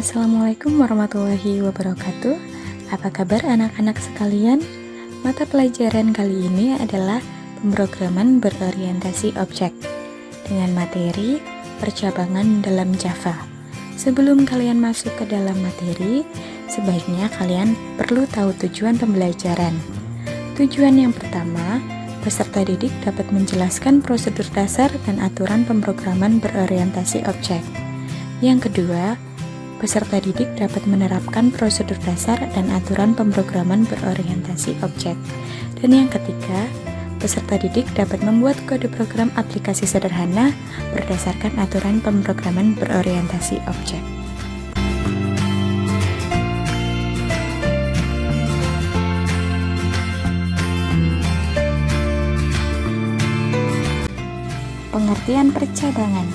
Assalamualaikum warahmatullahi wabarakatuh. Apa kabar anak-anak sekalian? Mata pelajaran kali ini adalah pemrograman berorientasi objek dengan materi percabangan dalam Java. Sebelum kalian masuk ke dalam materi, sebaiknya kalian perlu tahu tujuan pembelajaran. Tujuan yang pertama, peserta didik dapat menjelaskan prosedur dasar dan aturan pemrograman berorientasi objek. Yang kedua, peserta didik dapat menerapkan prosedur dasar dan aturan pemrograman berorientasi objek. Dan yang ketiga, peserta didik dapat membuat kode program aplikasi sederhana berdasarkan aturan pemrograman berorientasi objek. Pengertian percabangan.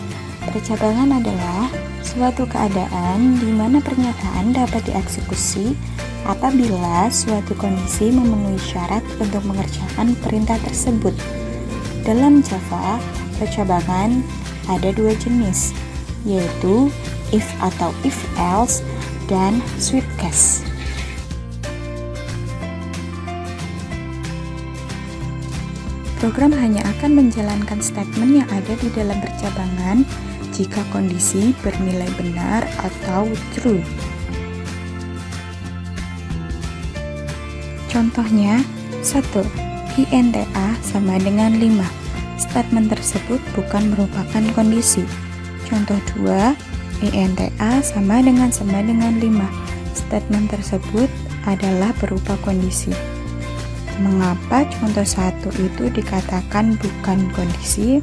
Percabangan adalah suatu keadaan di mana pernyataan dapat dieksekusi apabila suatu kondisi memenuhi syarat untuk mengerjakan perintah tersebut. Dalam Java, percabangan ada dua jenis, yaitu if atau if else dan swift case. Program hanya akan menjalankan statement yang ada di dalam percabangan jika kondisi bernilai benar atau true. Contohnya, 1. INTA sama dengan 5. Statement tersebut bukan merupakan kondisi. Contoh 2. INTA sama dengan 5. Statement tersebut adalah berupa kondisi. Mengapa contoh 1 itu dikatakan bukan kondisi?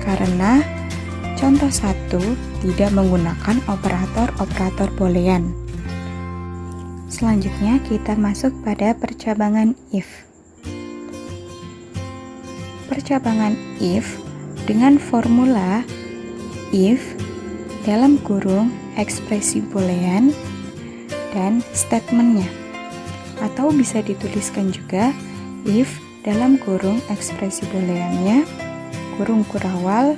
Karena contoh 1 tidak menggunakan operator boolean. Selanjutnya kita masuk pada percabangan if. Percabangan if dengan formula if dalam kurung ekspresi boolean dan statementnya. Atau bisa dituliskan juga if dalam kurung ekspresi booleannya, kurung kurawal,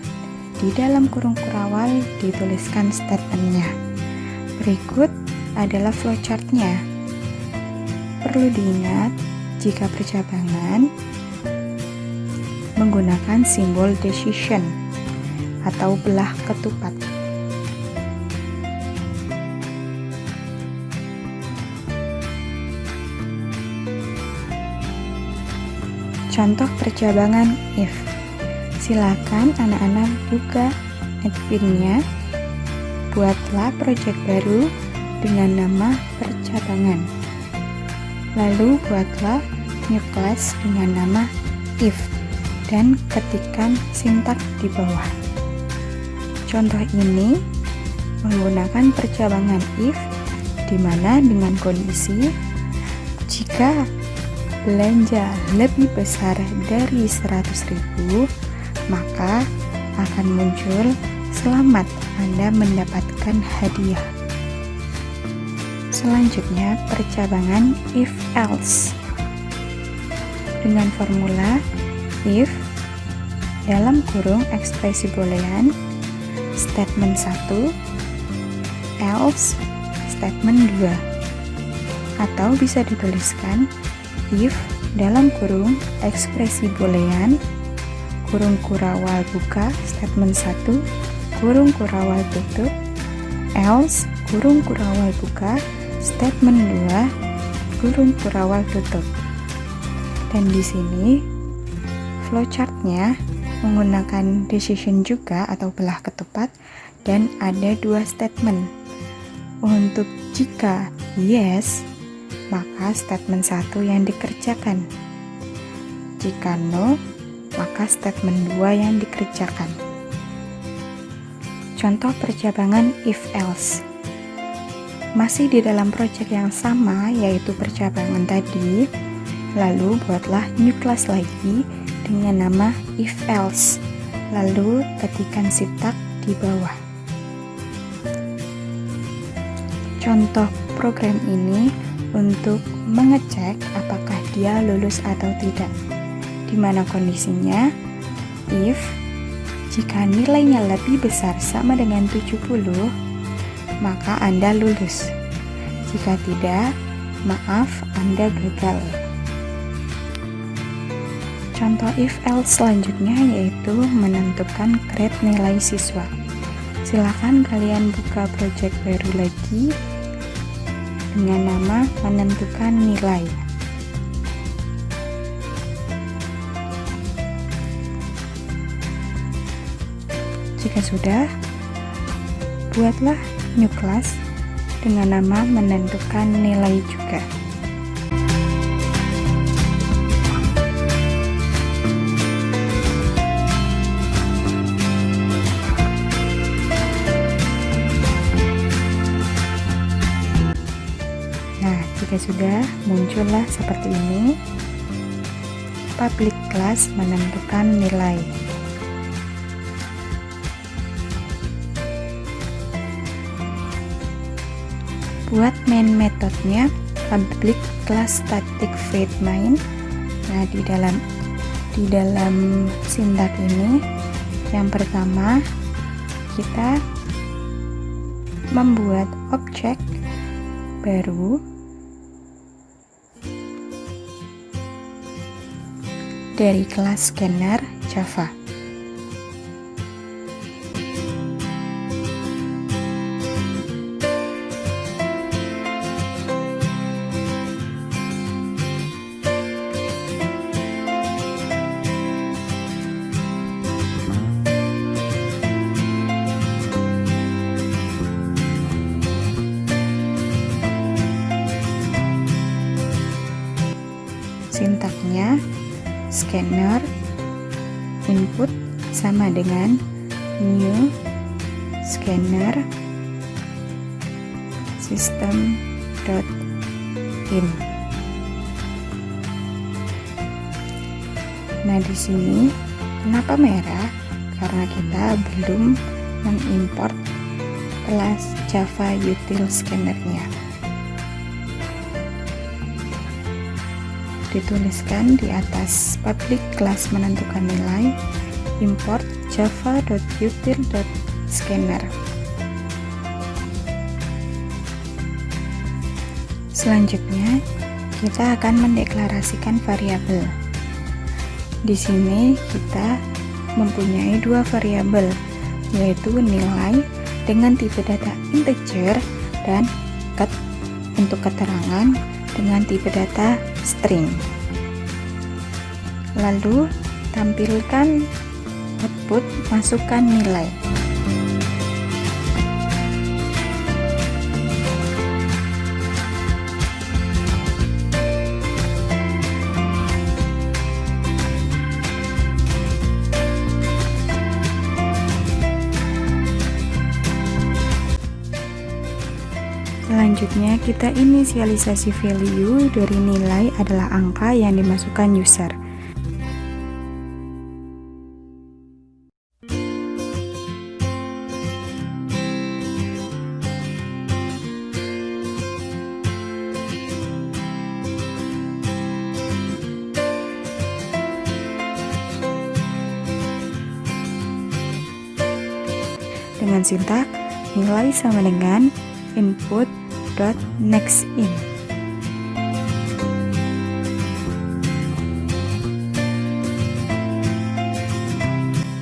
di dalam kurung kurawal dituliskan statementnya. Berikut adalah flowchart-nya. Perlu diingat jika percabangan menggunakan simbol decision atau belah ketupat. Contoh percabangan if. Silakan anak-anak buka admin-nya. Buatlah proyek baru dengan nama percabangan. Lalu buatlah new class dengan nama if dan ketikkan sintaks di bawah. Contoh ini menggunakan percabangan if di mana dengan kondisi jika belanja lebih besar dari 100.000, maka akan muncul selamat, Anda mendapatkan hadiah. Selanjutnya percabangan if else dengan formula if dalam kurung ekspresi boolean statement 1 else statement 2, atau bisa dituliskan if dalam kurung ekspresi boolean kurung kurawal buka statement 1 kurung kurawal tutup else kurung kurawal buka statement 2 kurung kurawal tutup. Dan di sini flowchart-nya menggunakan decision juga atau belah ketupat dan ada dua statement. Untuk jika yes, maka statement 1 yang dikerjakan. Jika no, maka statement 2 yang dikerjakan. Contoh percabangan if else. Masih di dalam proyek yang sama, yaitu percabangan tadi. Lalu buatlah new class lagi dengan nama if else. Lalu ketikkan sintaks di bawah. Contoh program ini untuk mengecek apakah dia lulus atau tidak, di mana kondisinya if jika nilainya lebih besar sama dengan 70, maka Anda lulus. Jika tidak, maaf, Anda gagal. Contoh if else selanjutnya yaitu menentukan grade nilai siswa. Silakan kalian buka project baru lagi dengan nama menentukan nilai. Jika sudah, buatlah new class dengan nama menentukan nilai juga. Nah, jika sudah, muncullah seperti ini. Public class menentukan nilai. Buat main metodenya public class static void main. Nah, di dalam sintak ini yang pertama kita membuat objek baru dari kelas scanner Java. Sintaknya scanner input sama dengan new scanner system.in. Nah, di sini kenapa merah? Karena kita belum mengimport kelas Java util scanner-nya. Dituliskan di atas public class menentukan nilai import java.util.scanner. Selanjutnya kita akan mendeklarasikan variabel. Di sini kita mempunyai dua variabel, yaitu nilai dengan tipe data integer dan ket untuk keterangan dengan tipe data string. Lalu tampilkan output masukkan nilai. Selanjutnya kita inisialisasi value dari nilai adalah angka yang dimasukkan user. Dengan sintak nilai sama dengan input.nextIn.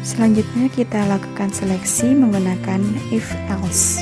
Selanjutnya kita lakukan seleksi menggunakan if else.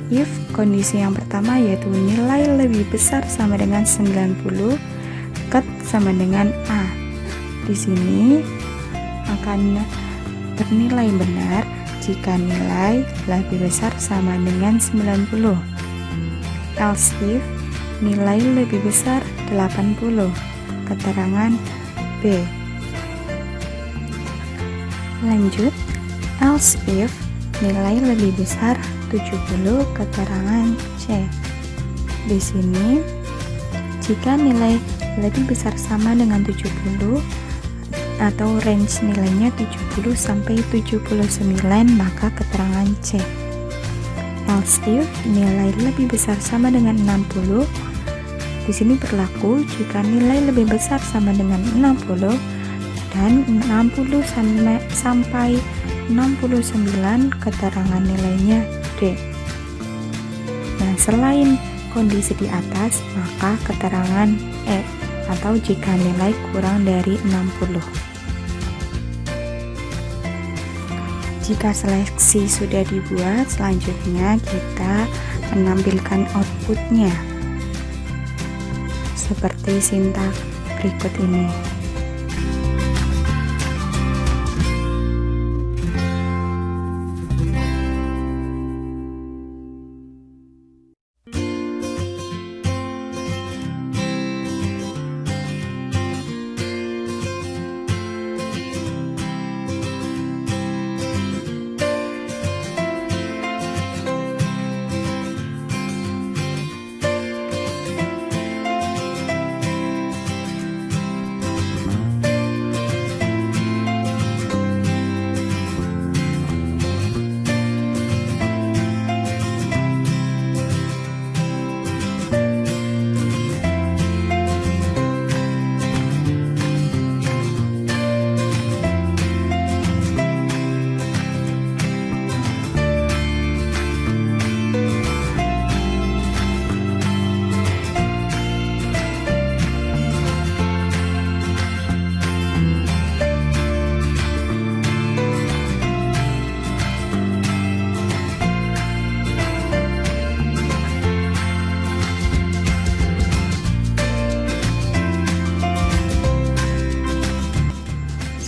if kondisi yang pertama yaitu nilai lebih besar sama dengan 90 ket sama dengan A. Di sini akan bernilai benar jika nilai lebih besar sama dengan 90. Else if nilai lebih besar 80. Keterangan B. Lanjut, else if nilai lebih besar 70. Keterangan C. Di sini jika nilai lebih besar sama dengan 70 atau range nilainya 70 sampai 79, maka keterangan C. Else if nilai lebih besar sama dengan 60, di sini berlaku jika nilai lebih besar sama dengan 60 dan 60 sampai 69, keterangan nilainya D. Nah, selain kondisi di atas, maka keterangan E, atau jika nilai kurang dari 60. Jika seleksi sudah dibuat, selanjutnya kita menampilkan outputnya seperti sintak berikut ini.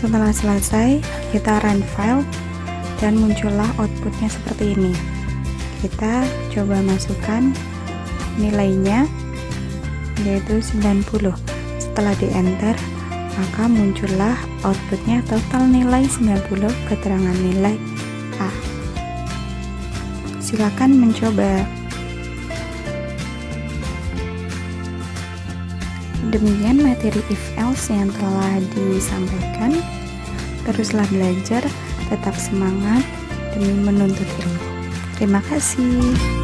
Setelah selesai, kita run file dan muncullah outputnya seperti ini. Kita coba masukkan nilainya, yaitu 90. Setelah di enter, maka muncullah outputnya total nilai 90, keterangan nilai A. Silakan mencoba. Demikian materi if else yang telah disampaikan. Teruslah belajar, tetap semangat demi menuntut ilmu. Terima kasih.